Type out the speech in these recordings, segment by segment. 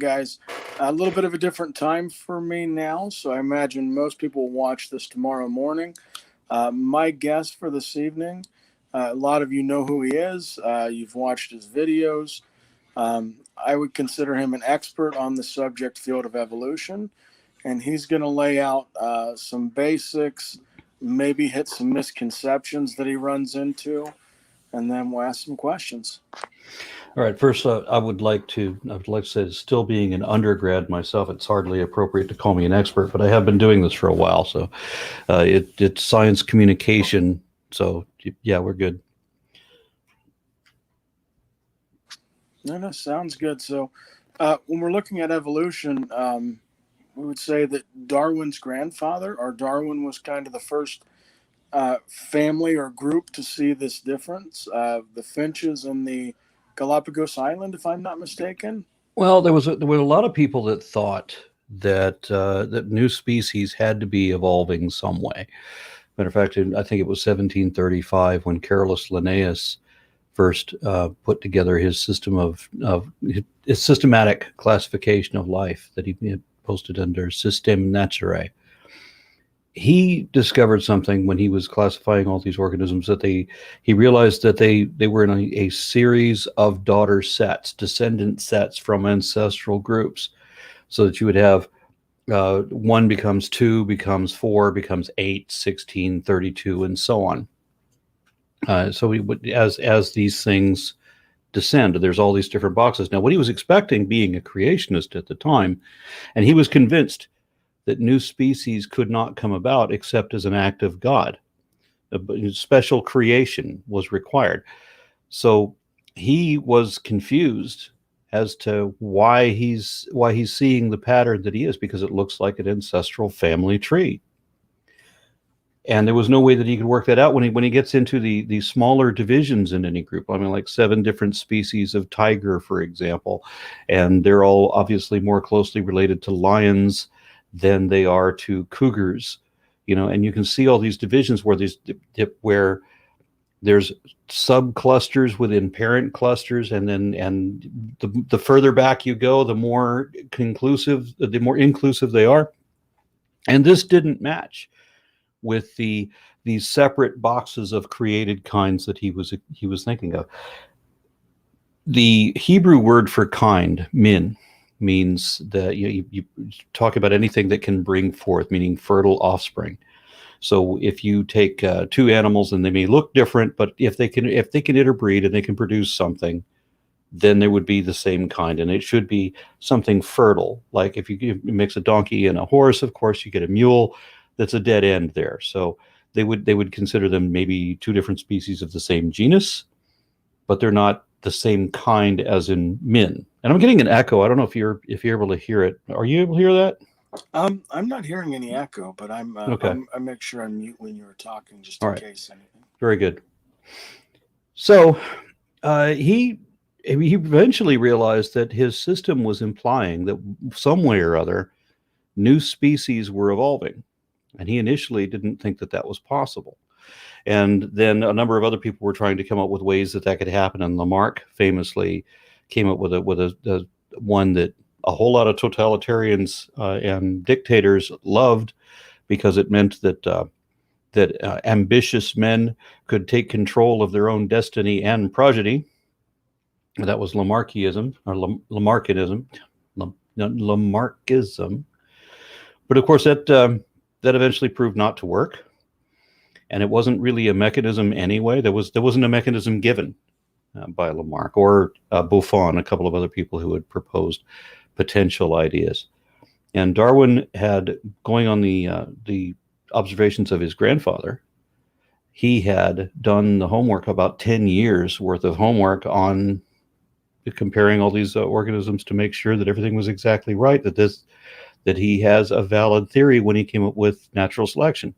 guys. A little bit of a different time for me now, so I imagine most people will watch this tomorrow morning. My guest for this evening, a lot of you know who he is. You've watched his videos. I would consider him an expert on the subject field of evolution, and he's going to lay out some basics, maybe hit some misconceptions that he runs into, and then we'll ask some questions. All right. First, I would like to say, still being an undergrad myself, it's hardly appropriate to call me an expert, but I have been doing this for a while, so it's science communication. So yeah, we're good. No, sounds good. So, when we're looking at evolution, we would say that Darwin's grandfather, or Darwin, was kind of the first family or group to see this difference. The finches and the Galapagos Island, if I'm not mistaken. Well, there were a lot of people that thought that that new species had to be evolving some way. Matter of fact, I think it was 1735 when Carolus Linnaeus first put together his system of his systematic classification of life that he had posted under System Naturae. He discovered something when he was classifying all these organisms that he realized that they were in a series of daughter sets, descendant sets from ancestral groups, so that you would have 1 becomes 2, becomes 4, becomes 8, 16, 32, and so on. So we would, as these things descend, there's all these different boxes. Now, what he was expecting, being a creationist at the time, and he was convinced that new species could not come about except as an act of God. A special creation was required. So he was confused as to why he's seeing the pattern that he is, because it looks like an ancestral family tree. And there was no way that he could work that out when he gets into the smaller divisions in any group. I mean, like 7 different species of tiger, for example, and they're all obviously more closely related to lions than they are to cougars, and you can see all these divisions where there's subclusters within parent clusters, and the further back you go, the more inclusive they are. And this didn't match with these separate boxes of created kinds that he was thinking of. The Hebrew word for kind, min, means that you talk about anything that can bring forth, meaning fertile offspring. So if you take 2 animals and they may look different, but if they can interbreed and they can produce something, then there would be the same kind, and it should be something fertile. Like if you mix a donkey and a horse, of course you get a mule. That's a dead end there. So they would consider them maybe 2 different species of the same genus, but they're not the same kind as in min. And I'm getting an echo. I don't know if you're able to hear it. Are you able to hear that? I'm not hearing any echo, but I'm okay. I make sure I mute when you were talking, just in case anything. Very good. So he eventually realized that his system was implying that some way or other new species were evolving, and he initially didn't think that was possible. And then a number of other people were trying to come up with ways that could happen. And Lamarck famously came up with a one that a whole lot of totalitarians and dictators loved, because it meant that ambitious men could take control of their own destiny and progeny. That was Lamarckism, or Lamarckianism, Lamarckism. But of course, that eventually proved not to work. And it wasn't really a mechanism anyway. There wasn't a mechanism given by Lamarck or Buffon, a couple of other people who had proposed potential ideas. And Darwin had, going on the observations of his grandfather, he had done the homework, about 10 years worth of homework on comparing all these organisms to make sure that everything was exactly right, that he has a valid theory when he came up with natural selection.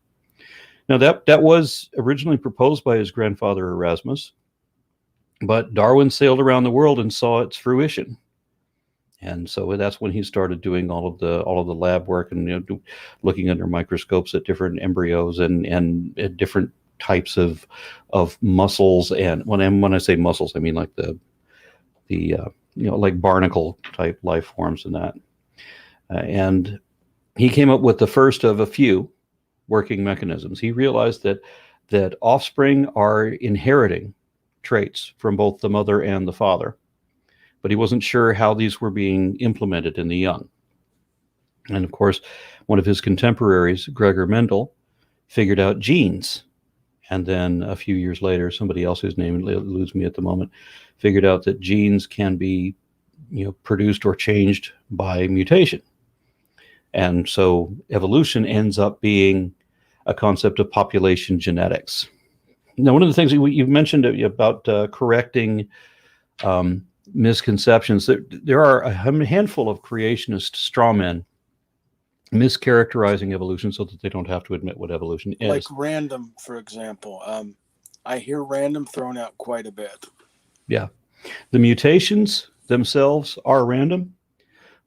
Now, that was originally proposed by his grandfather Erasmus, but Darwin sailed around the world and saw its fruition. And so that's when he started doing all of the lab work and looking under microscopes at different embryos and at different types of muscles. And when I say muscles, I mean like the like barnacle type life forms and that. And he came up with the first of a few working mechanisms. He realized that offspring are inheriting traits from both the mother and the father, but he wasn't sure how these were being implemented in the young. And of course, one of his contemporaries, Gregor Mendel, figured out genes. And then a few years later, somebody else whose name eludes me at the moment, figured out that genes can be, produced or changed by mutation. And so evolution ends up being a concept of population genetics. Now, one of the things you've mentioned about correcting misconceptions, there are a handful of creationist strawmen mischaracterizing evolution so that they don't have to admit what evolution is. Like random, for example. I hear random thrown out quite a bit. Yeah. The mutations themselves are random,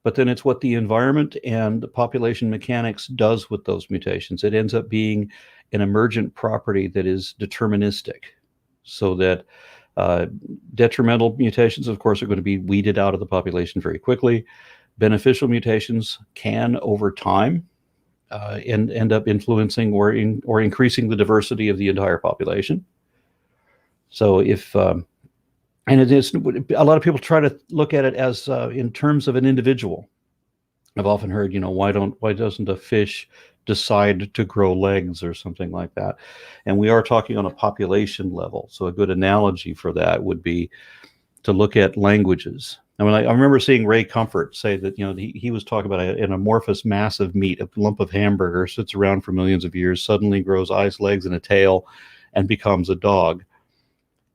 but then it's what the environment and the population mechanics does with those mutations. It ends up being an emergent property that is deterministic, so that detrimental mutations, of course, are going to be weeded out of the population very quickly. Beneficial mutations can, over time, end up influencing or increasing the diversity of the entire population. So if and it is, a lot of people try to look at it as in terms of an individual. I've often heard, why doesn't a fish decide to grow legs or something like that? And we are talking on a population level. So a good analogy for that would be to look at languages. I mean, I remember seeing Ray Comfort say that, he was talking about an amorphous mass of meat, a lump of hamburger, sits around for millions of years, suddenly grows eyes, legs, and a tail, and becomes a dog,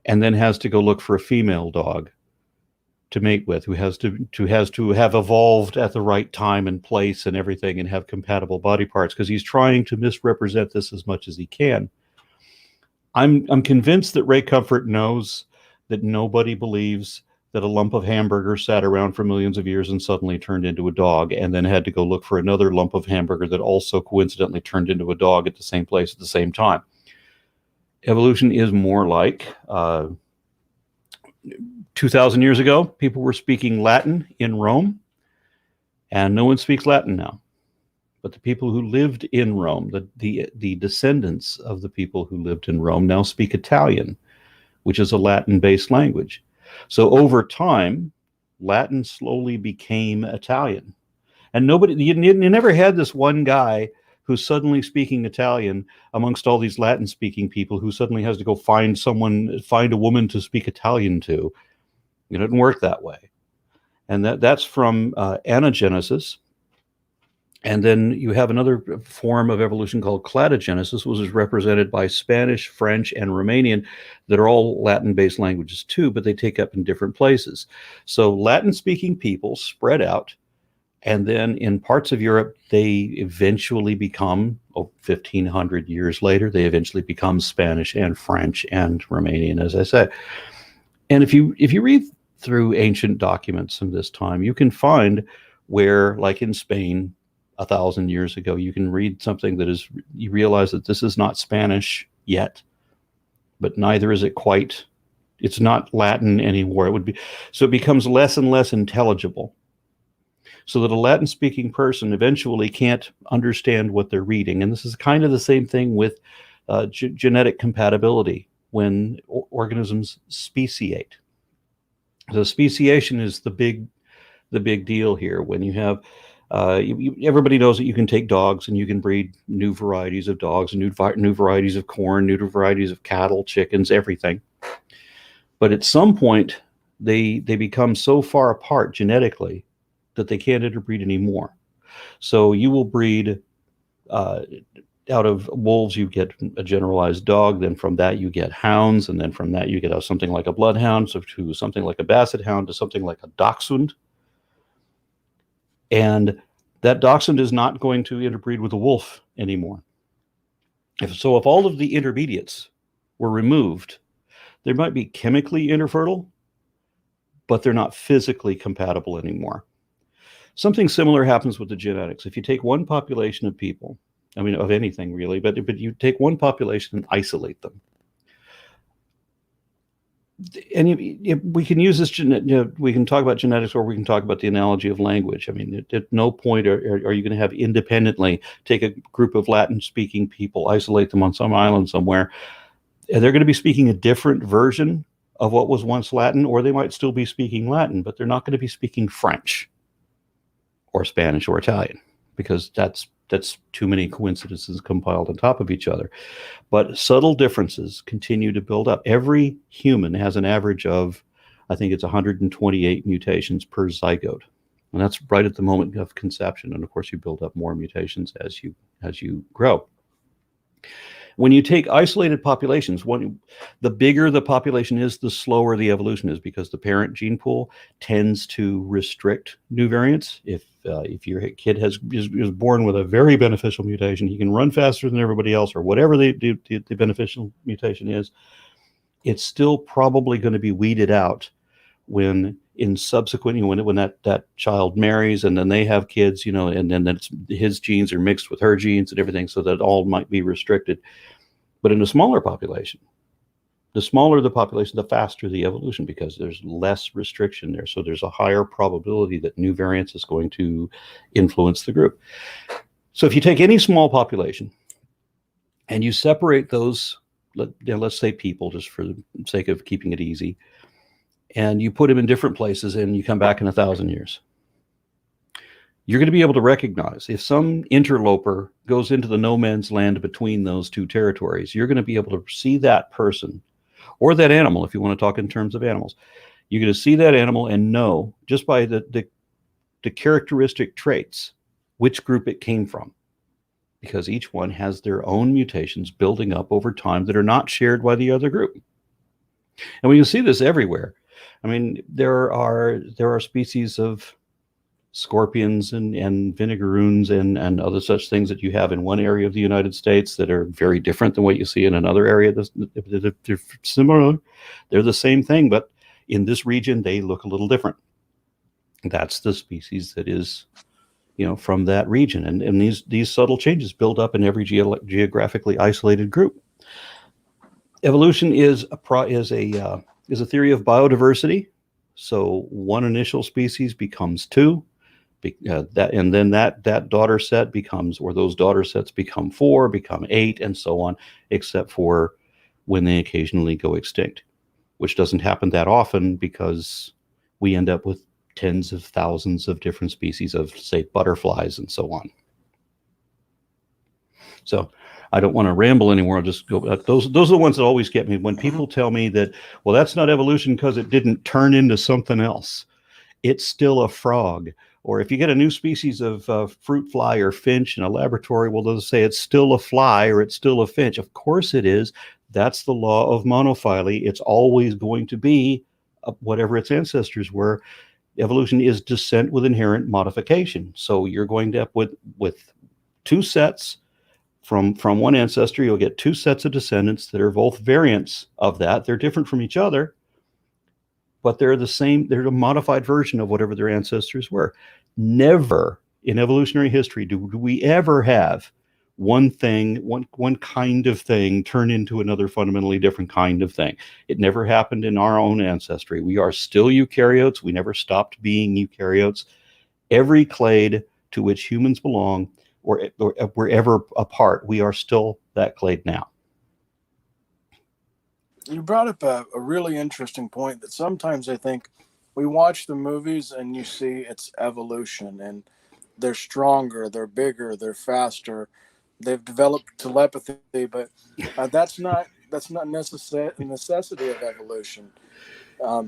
and then has to go look for a female dog to mate with, who has to have evolved at the right time and place and everything, and have compatible body parts, because he's trying to misrepresent this as much as he can. I'm convinced that Ray Comfort knows that nobody believes that a lump of hamburger sat around for millions of years and suddenly turned into a dog, and then had to go look for another lump of hamburger that also coincidentally turned into a dog at the same place at the same time. Evolution is more like 2,000 years ago, people were speaking Latin in Rome, and no one speaks Latin now. But the people who lived in Rome, the descendants of the people who lived in Rome, now speak Italian, which is a Latin-based language. So over time, Latin slowly became Italian. And you never had this one guy who's suddenly speaking Italian amongst all these Latin-speaking people, who suddenly has to go find a woman to speak Italian to. It didn't work that way. And that's from anagenesis. And then you have another form of evolution called cladogenesis, which is represented by Spanish, French, and Romanian, that are all Latin-based languages too, but they take up in different places. So Latin-speaking people spread out, and then in parts of Europe, they eventually become, 1,500 years later, they eventually become Spanish and French and Romanian, as I said. And if you read through ancient documents from this time, you can find where, like in Spain, 1,000 years ago, you can read something you realize that this is not Spanish yet, but neither is it quite, it's not Latin anymore. So it becomes less and less intelligible, so that a Latin-speaking person eventually can't understand what they're reading. And this is kind of the same thing with genetic compatibility when organisms speciate. So speciation is the big deal here. When you have everybody knows that you can take dogs and you can breed new varieties of dogs, and new varieties of corn, new varieties of cattle, chickens, everything. But at some point, they become so far apart genetically that they can't interbreed anymore. So you will breed out of wolves, you get a generalized dog. Then from that, you get hounds. And then from that, you get something like a bloodhound, to something like a basset hound, to something like a dachshund. And that dachshund is not going to interbreed with a wolf anymore. If all of the intermediates were removed, they might be chemically interfertile, but they're not physically compatible anymore. Something similar happens with the genetics. If you take one population of people, of anything really, but you take one population and isolate them, And we can use this, we can talk about genetics, or we can talk about the analogy of language. I mean, at no point are you going to have independently take a group of Latin-speaking people, isolate them on some island somewhere, and they're going to be speaking a different version of what was once Latin, or they might still be speaking Latin, but they're not going to be speaking French or Spanish or Italian, because that's too many coincidences compiled on top of each other. But subtle differences continue to build up. Every human has an average of, I think it's 128 mutations per zygote. And that's right at the moment of conception. And of course, you build up more mutations as you grow. When you take isolated populations, the bigger the population is, the slower the evolution is, because the parent gene pool tends to restrict new variants. If your kid is born with a very beneficial mutation, he can run faster than everybody else, or whatever the beneficial mutation is, it's still probably going to be weeded out when in subsequent, when that child marries and then they have kids, and then his genes are mixed with her genes and everything, so that all might be restricted. But in a smaller population, the smaller the population, the faster the evolution, because there's less restriction there. So there's a higher probability that new variants is going to influence the group. So if you take any small population and you separate those, let's say people, just for the sake of keeping it easy, and you put them in different places and you come back in 1,000 years, you're going to be able to recognize if some interloper goes into the no man's land between those two territories, you're going to be able to see that person or that animal, if you want to talk in terms of animals. You're going to see that animal and know just by the characteristic traits which group it came from, because each one has their own mutations building up over time that are not shared by the other group. And we can see this everywhere. I mean, there are species of scorpions and vinegaroons and other such things that you have in one area of the United States that are very different than what you see in another area. They're similar, they're the same thing, but in this region they look a little different. That's the species that is, from that region, and these subtle changes build up in every geographically isolated group. Evolution is a theory of biodiversity. So one initial species becomes two. And then that daughter set becomes, or those daughter sets become 4, become 8, and so on, except for when they occasionally go extinct, which doesn't happen that often, because we end up with tens of thousands of different species of, say, butterflies and so on. So I don't want to ramble anymore. I'll just go. Those are the ones that always get me when people tell me that, well, that's not evolution because it didn't turn into something else. It's still a frog. Or if you get a new species of fruit fly or finch in a laboratory, well, they'll say it's still a fly or it's still a finch. Of course it is. That's the law of monophyly. It's always going to be whatever its ancestors were. Evolution is descent with inherent modification. So you're going to end up with two sets from one ancestor. You'll get two sets of descendants that are both variants of that. They're different from each other, but they're the same. They're a modified version of whatever their ancestors were. Never in evolutionary history do we ever have one kind of thing turn into another fundamentally different kind of thing. It never happened in our own ancestry. We are still eukaryotes. We never stopped being eukaryotes. Every clade to which humans belong, or wherever apart, we are still that clade now. You brought up a really interesting point that sometimes I think we watch the movies and you see it's evolution and they're stronger, they're bigger, they're faster, they've developed telepathy, but that's not necessity of evolution.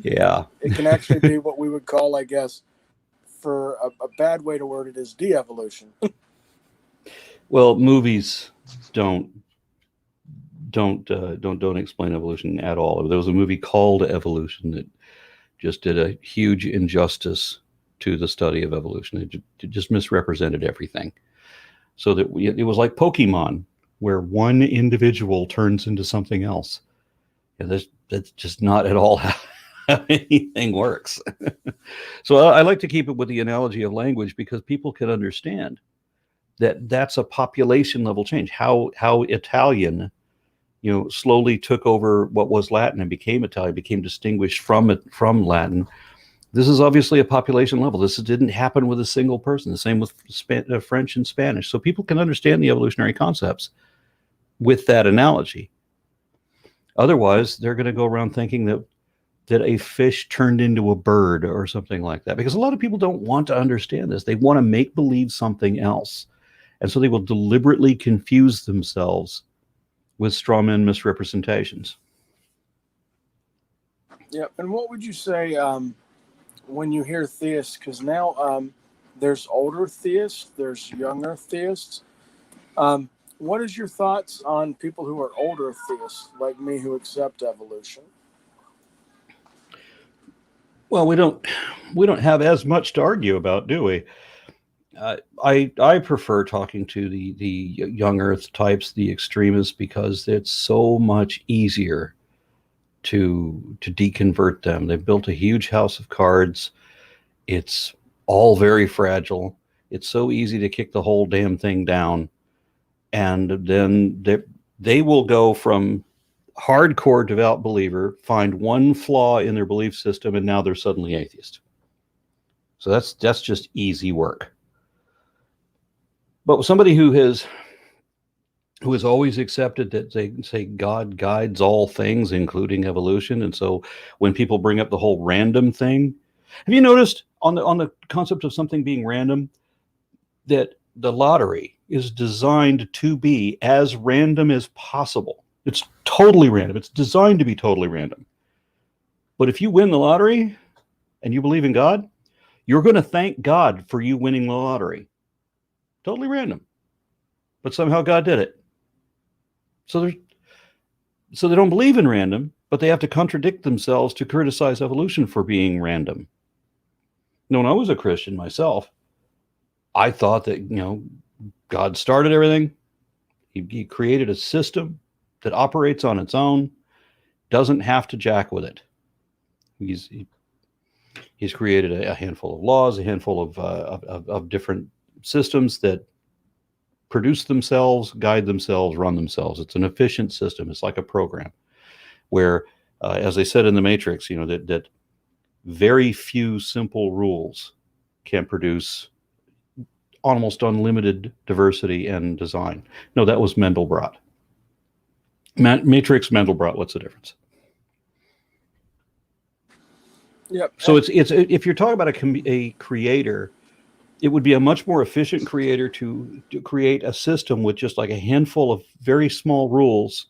Yeah. It can actually be what we would call, I guess, for a bad way to word it, is de-evolution. Well, movies don't explain evolution at all. There was a movie called Evolution that just did a huge injustice to the study of evolution. It just misrepresented everything. So that it was like Pokemon, where one individual turns into something else. Yeah, that's just not at all how anything works. So I like to keep it with the analogy of language, because people can understand that that's a population level change. How Italian, slowly took over what was Latin and became Italian, became distinguished from Latin. This is obviously a population level. This didn't happen with a single person. The same with French and Spanish. So people can understand the evolutionary concepts with that analogy. Otherwise, they're going to go around thinking that a fish turned into a bird or something like that. Because a lot of people don't want to understand this. They want to make believe something else. And so they will deliberately confuse themselves with straw man misrepresentations. Yeah, and what would you say when you hear theists? Because now there's older theists, there's younger theists. What is your thoughts on people who are older theists, like me, who accept evolution? Well, we don't have as much to argue about, do we? I prefer talking to the young Earth types, the extremists, because it's so much easier to deconvert them. They've built a huge house of cards. It's all very fragile. It's so easy to kick the whole damn thing down. And then they will go from hardcore devout believer, find one flaw in their belief system, and now they're suddenly atheist. So that's just easy work. But somebody who has always accepted that they say God guides all things, including evolution, and so when people bring up the whole random thing, have you noticed on the concept of something being random that the lottery is designed to be as random as possible? It's totally random. It's designed to be totally random. But if you win the lottery and you believe in God, you're going to thank God for you winning the lottery. Totally random. But somehow God did it. So they don't believe in random, but they have to contradict themselves to criticize evolution for being random. Now, when I was a Christian myself, I thought that, God started everything. He created a system that operates on its own, doesn't have to jack with it. He's created a handful of laws, a handful of different systems that produce themselves, guide themselves, run themselves. It's an efficient system. It's like a program where, as I said in the Matrix, that very few simple rules can produce almost unlimited diversity and design. No, that was Mandelbrot. Matrix, Mandelbrot, what's the difference? Yep. So it's if you're talking about a creator, it would be a much more efficient creator to create a system with just like a handful of very small rules,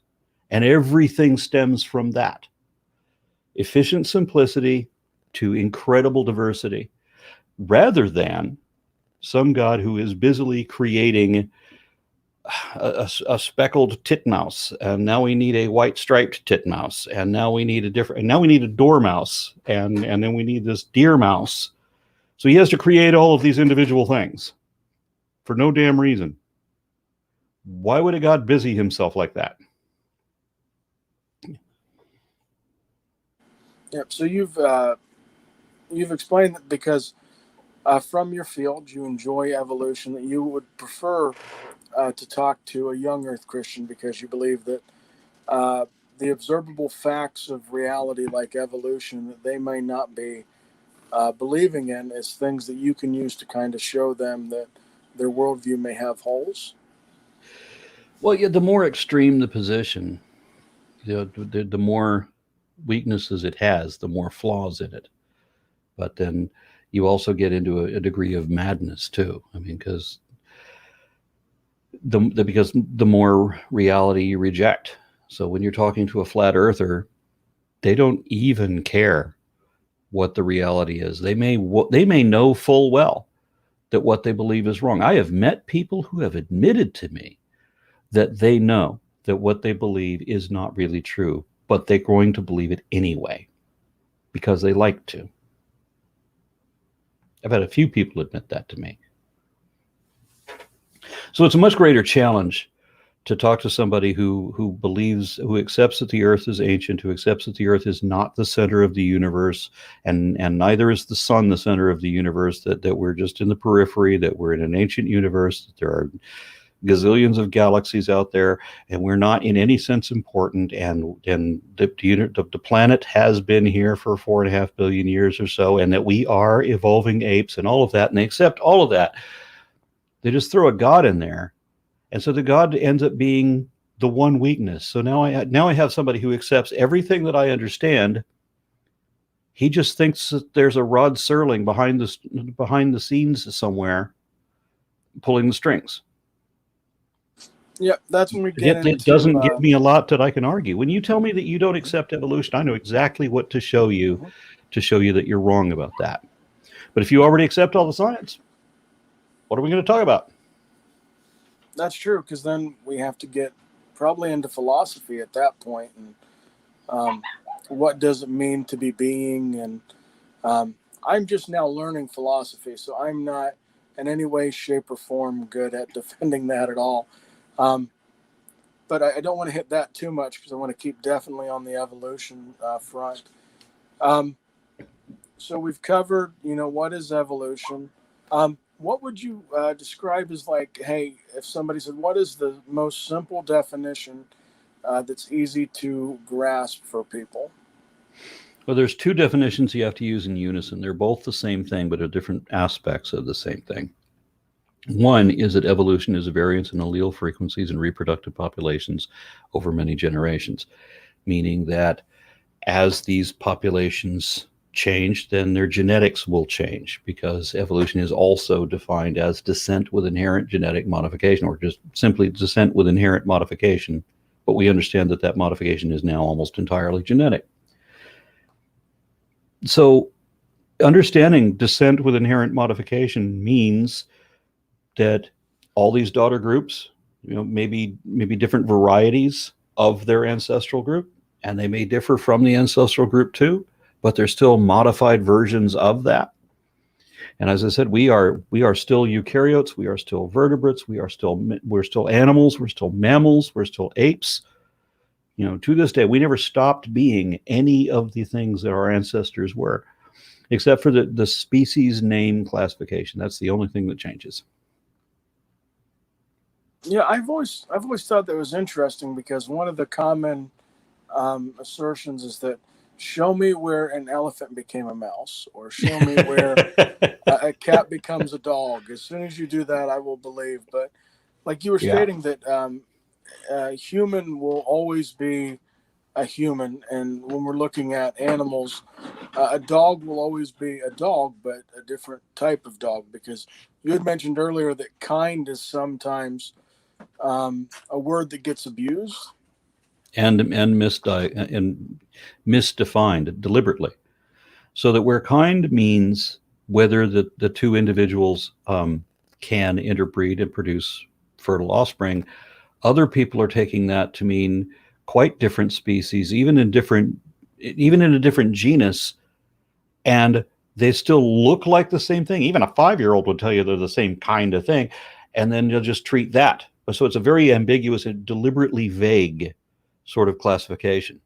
and everything stems from that. Efficient simplicity to incredible diversity, rather than some God who is busily creating a speckled titmouse, and now we need a white striped titmouse, and now we need a dormouse, and then we need this deer mouse. So he has to create all of these individual things for no damn reason. Why would a God busy himself like that? Yep. So you've explained that because from your field you enjoy evolution, that you would prefer to talk to a young Earth Christian because you believe that the observable facts of reality, like evolution, that they may not be believing in, is things that you can use to kind of show them that their worldview may have holes. Well, yeah, the more extreme the position, the more weaknesses it has, the more flaws in it. But then you also get into a degree of madness too. I mean, because the more reality you reject. So when you're talking to a flat earther, they don't even care what the reality is. They may know full well that what they believe is wrong. I have met people who have admitted to me that they know that what they believe is not really true, but they're going to believe it anyway because they like to. I've had a few people admit that to me. So it's a much greater challenge to talk to somebody who believes, who accepts that the earth is ancient, who accepts that the earth is not the center of the universe, and neither is the sun the center of the universe, that we're just in the periphery, that we're in an ancient universe, that there are gazillions of galaxies out there, and we're not in any sense important, and the planet has been here for 4.5 billion years or so, and that we are evolving apes and all of that, and they accept all of that. They just throw a God in there, and so the God ends up being the one weakness. So now I have somebody who accepts everything that I understand. He just thinks that there's a Rod Serling behind the scenes somewhere pulling the strings. Yeah, that's when we get into... It doesn't give me a lot that I can argue. When you tell me that you don't accept evolution, I know exactly what to show you that you're wrong about that. But if you already accept all the science, what are we going to talk about? That's true, because then we have to get probably into philosophy at that point, and what does it mean to be being? And I'm just now learning philosophy, so I'm not in any way, shape, or form good at defending that at all. But I don't want to hit that too much, because I want to keep definitely on the evolution front. So we've covered, what is evolution? What would you describe as, like, hey, if somebody said, what is the most simple definition that's easy to grasp for people? Well, there's two definitions you have to use in unison. They're both the same thing, but are different aspects of the same thing. One is that evolution is a variance in allele frequencies in reproductive populations over many generations, meaning that as these populations change, then their genetics will change, because evolution is also defined as descent with inherent genetic modification, or just simply descent with inherent modification. But we understand that that modification is now almost entirely genetic. So understanding descent with inherent modification means that all these daughter groups, maybe different varieties of their ancestral group, and they may differ from the ancestral group too, but they're still modified versions of that. And as I said, we are still eukaryotes, we are still vertebrates, we're still animals, we're still mammals, we're still apes. To this day, we never stopped being any of the things that our ancestors were, except for the species name classification. That's the only thing that changes. Yeah, I've always thought that was interesting, because one of the common assertions is that, show me where an elephant became a mouse, or show me where a cat becomes a dog. As soon as you do that, I will believe. But like you were stating, that a human will always be a human, and when we're looking at animals, a dog will always be a dog, but a different type of dog, because you had mentioned earlier that kind is sometimes a word that gets abused and misdefined deliberately, so that where kind means whether the two individuals can interbreed and produce fertile offspring, other people are taking that to mean quite different species, even in a different genus, and they still look like the same thing. Even a 5-year-old would tell you they're the same kind of thing, and then you'll just treat that. So it's a very ambiguous and deliberately vague sort of classification.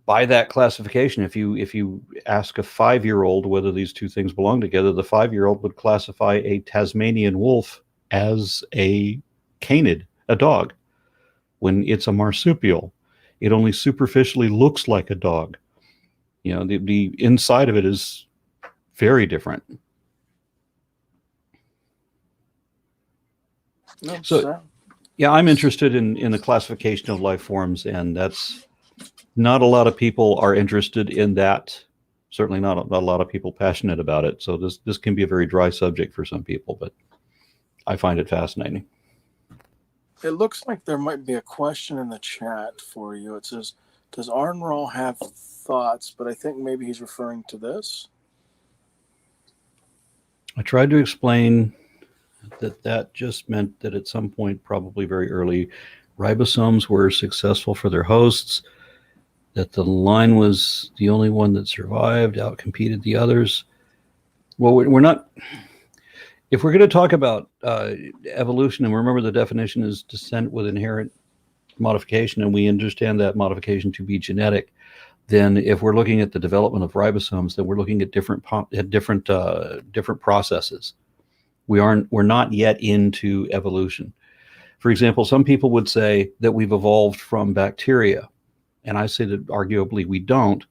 By that classification, if you ask a 5-year-old whether these two things belong together, the 5-year-old would classify a Tasmanian wolf as a canid, a dog, when it's a marsupial. It only superficially looks like a dog. The inside of it is very different. So, yeah, I'm interested in the classification of life forms, and that's not a lot of people are interested in that. Certainly not a lot of people passionate about it. So this can be a very dry subject for some people, but I find it fascinating. It looks like there might be a question in the chat for you. It says, does Aron Ra have thoughts? But I think maybe he's referring to this. I tried to explain that just meant that at some point, probably very early, ribosomes were successful for their hosts, that the line was the only one that survived, outcompeted the others. Well, we're not... If we're going to talk about evolution, and remember the definition is descent with inherent modification, and we understand that modification to be genetic, then if we're looking at the development of ribosomes, then we're looking at different processes. We're not yet into evolution. For example, some people would say that we've evolved from bacteria. And I say that arguably we don't,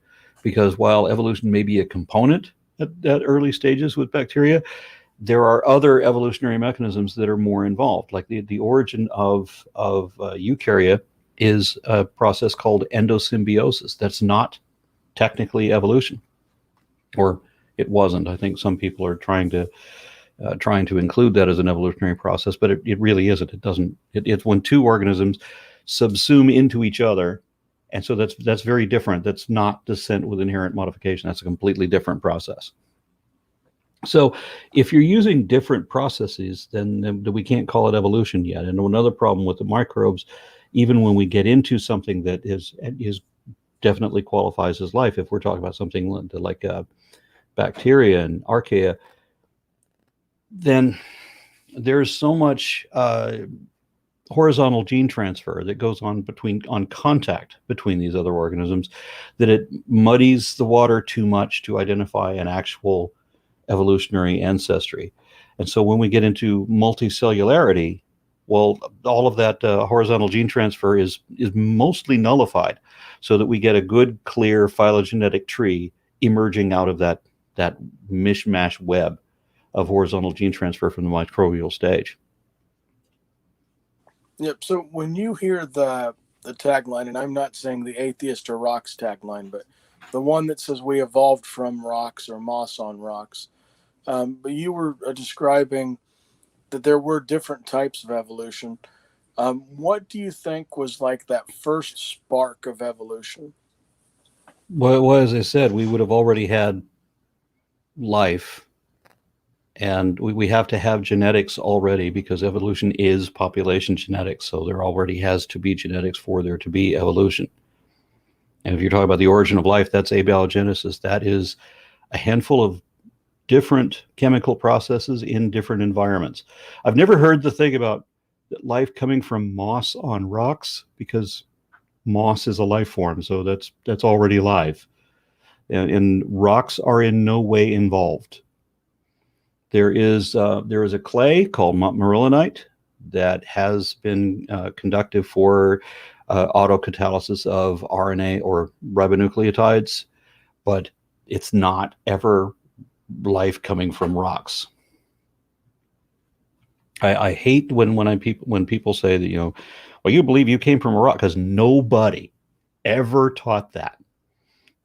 because while evolution may be a component at early stages with bacteria, there are other evolutionary mechanisms that are more involved. Like the origin of eukarya is a process called endosymbiosis. That's not technically evolution, or it wasn't. I think some people are trying to include that as an evolutionary process, but it really isn't. It doesn't. It's when two organisms subsume into each other, and so that's very different. That's not descent with inherent modification. That's a completely different process. So if you're using different processes, then we can't call it evolution yet. And another problem with the microbes, even when we get into something that is definitely qualifies as life, if we're talking about something like bacteria and archaea, then there's so much horizontal gene transfer that goes on contact between these other organisms that it muddies the water too much to identify an actual evolutionary ancestry. And so when we get into multicellularity, well, all of that horizontal gene transfer is mostly nullified, so that we get a good, clear phylogenetic tree emerging out of that mishmash web of horizontal gene transfer from the microbial stage. Yep. So when you hear the tagline, and I'm not saying the atheist or rocks tagline, but the one that says we evolved from rocks or moss on rocks, but you were describing that there were different types of evolution. What do you think was like that first spark of evolution? Well, as I said, we would have already had life, and we have to have genetics already, because evolution is population genetics. So there already has to be genetics for there to be evolution. And if you're talking about the origin of life, that's abiogenesis. That is a handful of different chemical processes in different environments. I've never heard the thing about life coming from moss on rocks, because moss is a life form, so that's already live. And rocks are in no way involved. There is a clay called montmorillonite that has been conductive for autocatalysis of RNA or ribonucleotides, but it's not ever life coming from rocks. I hate when people say that, well, you believe you came from a rock, because nobody ever taught that.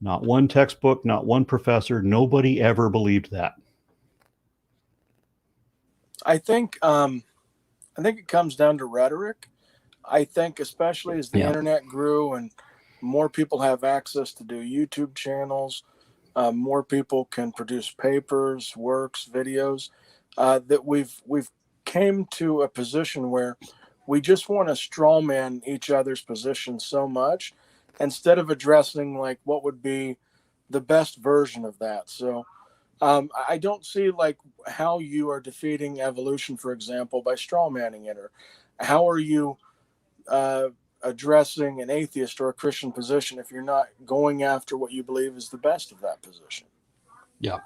Not one textbook, not one professor, nobody ever believed that. I think it comes down to rhetoric. I think especially as the internet grew and more people have access to do YouTube channels, more people can produce papers, works, videos, that we've came to a position where we just want to strawman each other's position so much, instead of addressing like what would be the best version of that. So I don't see like how you are defeating evolution, for example, by strawmanning it, or how are you addressing an atheist or a Christian position if you're not going after what you believe is the best of that position. Yeah.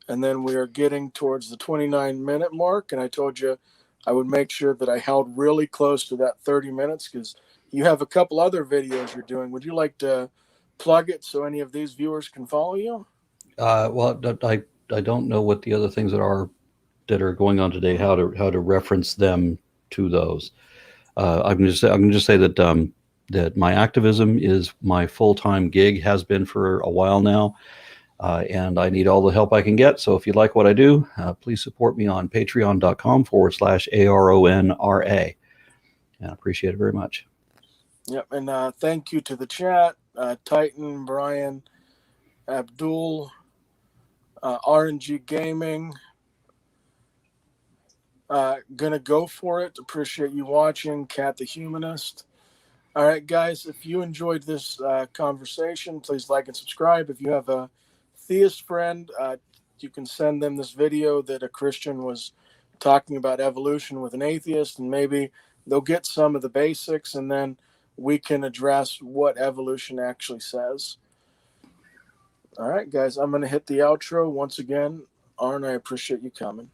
And then we are getting towards the 29-minute mark, and I told you I would make sure that I held really close to that 30 minutes, because you have a couple other videos you're doing. Would you like to plug it so any of these viewers can follow you? Well, I don't know what the other things that are going on today, how to reference them to those. I'm going to just say that that my activism is my full-time gig, has been for a while now, and I need all the help I can get. So if you like what I do, please support me on patreon.com/ARONRA. And I appreciate it very much. Yep, and thank you to the chat, Titan, Brian, Abdul, RNG Gaming. Gonna go for it. Appreciate you watching. Cat the Humanist. All right, guys, if you enjoyed this conversation, please like and subscribe. If you have a theist friend, you can send them this video that a Christian was talking about evolution with an atheist, and maybe they'll get some of the basics, and then we can address what evolution actually says. All right, guys, I'm going to hit the outro once again. Aron, I appreciate you coming.